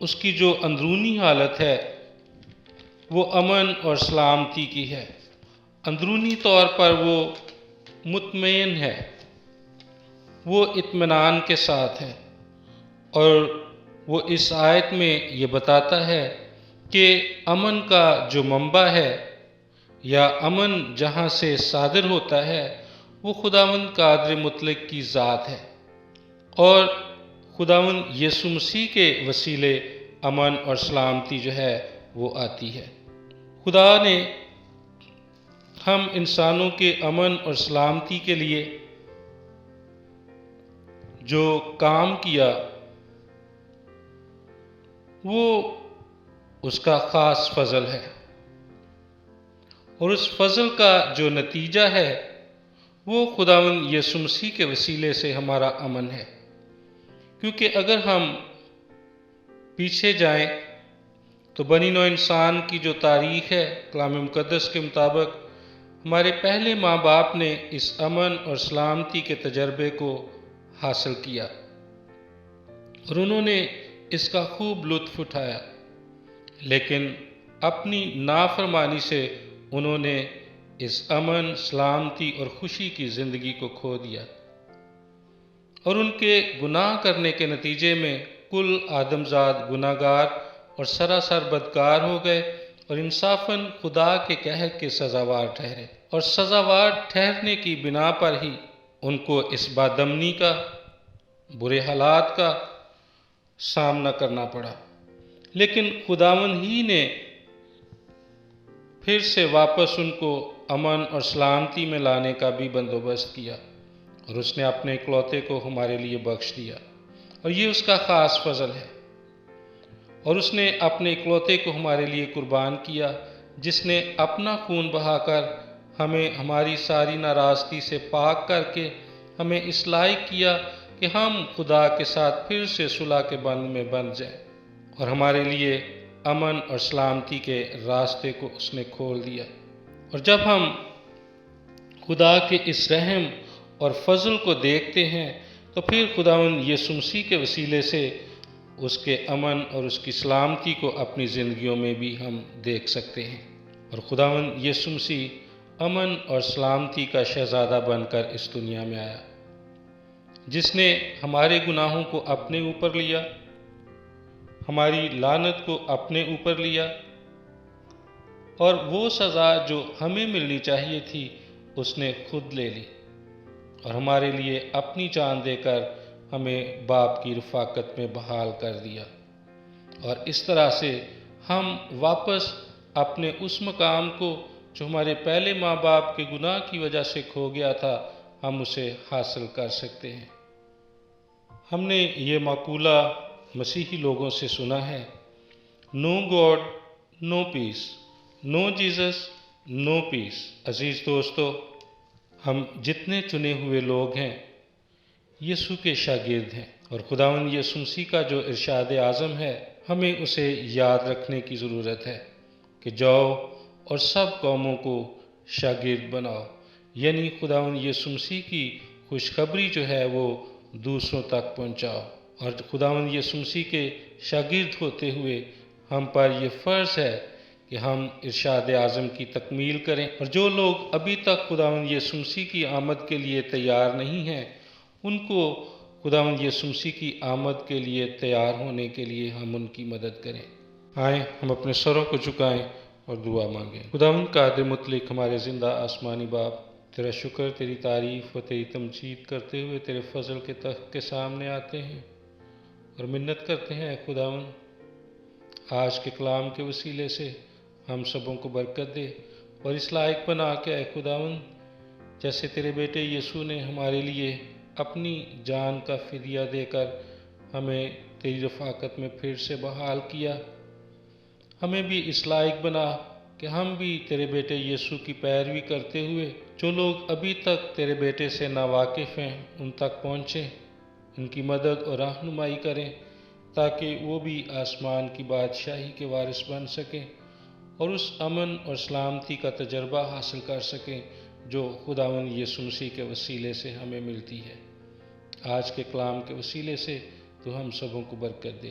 اس کی جو اندرونی حالت ہے وہ امن اور سلامتی کی ہے۔ اندرونی طور پر وہ مطمئن ہے، وہ اطمینان کے ساتھ ہے، اور وہ اس آیت میں یہ بتاتا ہے کہ امن کا جو منبع ہے یا امن جہاں سے صادر ہوتا ہے وہ خداوند قادر مطلق کی ذات ہے، اور خداوند یسوع مسیح کے وسیلے امن اور سلامتی جو ہے وہ آتی ہے۔ خدا نے ہم انسانوں کے امن اور سلامتی کے لیے جو کام کیا وہ اس کا خاص فضل ہے، اور اس فضل کا جو نتیجہ ہے وہ خداوند یسوع مسیح کے وسیلے سے ہمارا امن ہے۔ کیونکہ اگر ہم پیچھے جائیں تو بنی نوع انسان کی جو تاریخ ہے، کلام مقدس کے مطابق ہمارے پہلے ماں باپ نے اس امن اور سلامتی کے تجربے کو حاصل کیا، اور انہوں نے اس کا خوب لطف اٹھایا، لیکن اپنی نافرمانی سے انہوں نے اس امن، سلامتی اور خوشی کی زندگی کو کھو دیا، اور ان کے گناہ کرنے کے نتیجے میں کل آدمزاد گناہگار اور سراسر بدکار ہو گئے، اور انصافاً خدا کے قہر کے سزاوار ٹھہرے، اور سزاوار ٹھہرنے کی بنا پر ہی ان کو اس بادمنی کا، برے حالات کا سامنا کرنا پڑا۔ لیکن خداوند ہی نے پھر سے واپس ان کو امن اور سلامتی میں لانے کا بھی بندوبست کیا، اور اس نے اپنے اکلوتے کو ہمارے لیے بخش دیا، اور یہ اس کا خاص فضل ہے۔ اور اس نے اپنے اکلوتے کو ہمارے لیے قربان کیا، جس نے اپنا خون بہا کر ہمیں ہماری ساری ناراضگی سے پاک کر کے ہمیں اس لائق کیا کہ ہم خدا کے ساتھ پھر سے صلح کے بند میں بندھ جائیں، اور ہمارے لیے امن اور سلامتی کے راستے کو اس نے کھول دیا۔ اور جب ہم خدا کے اس رحم اور فضل کو دیکھتے ہیں تو پھر خداوند یسوع مسیح کے وسیلے سے اس کے امن اور اس کی سلامتی کو اپنی زندگیوں میں بھی ہم دیکھ سکتے ہیں، اور خداوند یسوع مسیح امن اور سلامتی کا شہزادہ بن کر اس دنیا میں آیا، جس نے ہمارے گناہوں کو اپنے اوپر لیا، ہماری لعنت کو اپنے اوپر لیا، اور وہ سزا جو ہمیں ملنی چاہیے تھی اس نے خود لے لی، اور ہمارے لیے اپنی جان دے کر ہمیں باپ کی رفاقت میں بحال کر دیا، اور اس طرح سے ہم واپس اپنے اس مقام کو جو ہمارے پہلے ماں باپ کے گناہ کی وجہ سے کھو گیا تھا، ہم اسے حاصل کر سکتے ہیں۔ ہم نے یہ مقولہ مسیحی لوگوں سے سنا ہے، نو گاڈ نو پیس، نو جیزس نو پیس۔ عزیز دوستو، ہم جتنے چنے ہوئے لوگ ہیں یسوع کے شاگرد ہیں، اور خداوند یسوع مسیح کا جو ارشاد اعظم ہے ہمیں اسے یاد رکھنے کی ضرورت ہے کہ جاؤ اور سب قوموں کو شاگرد بناؤ، یعنی خداوند یسوع مسیح کی خوشخبری جو ہے وہ دوسروں تک پہنچاؤ۔ اور خداوند یسوع مسیح کے شاگرد ہوتے ہوئے ہم پر یہ فرض ہے کہ ہم ارشاد اعظم کی تکمیل کریں، اور جو لوگ ابھی تک خداوند یسوع مسیح کی آمد کے لیے تیار نہیں ہیں ان کو خداوند یسوع مسیح کی آمد کے لیے تیار ہونے کے لیے ہم ان کی مدد کریں۔ آئیں ہم اپنے سروں کو جھکائیں اور دعا مانگیں۔ خداوند قادر مطلق، ہمارے زندہ آسمانی باپ، تیرا شکر، تیری تعریف اور تیری تمجید کرتے ہوئے تیرے فضل کے تخت کے سامنے آتے ہیں اور منت کرتے ہیں، اے خداوند آج کے کلام کے وسیلے سے ہم سبوں کو برکت دے، اور اس لائق بنا کے اے خداوند جیسے تیرے بیٹے یسوع نے ہمارے لیے اپنی جان کا فدیہ دے کر ہمیں تیری رفاقت میں پھر سے بحال کیا، ہمیں بھی اس لائق بنا کہ ہم بھی تیرے بیٹے یسوع کی پیروی کرتے ہوئے جو لوگ ابھی تک تیرے بیٹے سے ناواقف ہیں ان تک پہنچیں، ان کی مدد اور رہنمائی کریں تاکہ وہ بھی آسمان کی بادشاہی کے وارث بن سکیں اور اس امن اور سلامتی کا تجربہ حاصل کر سکیں جو خداوند یسوع مسیح کے وسیلے سے ہمیں ملتی ہے۔ آج کے کلام کے وسیلے سے تو ہم سبوں کو برکت دے۔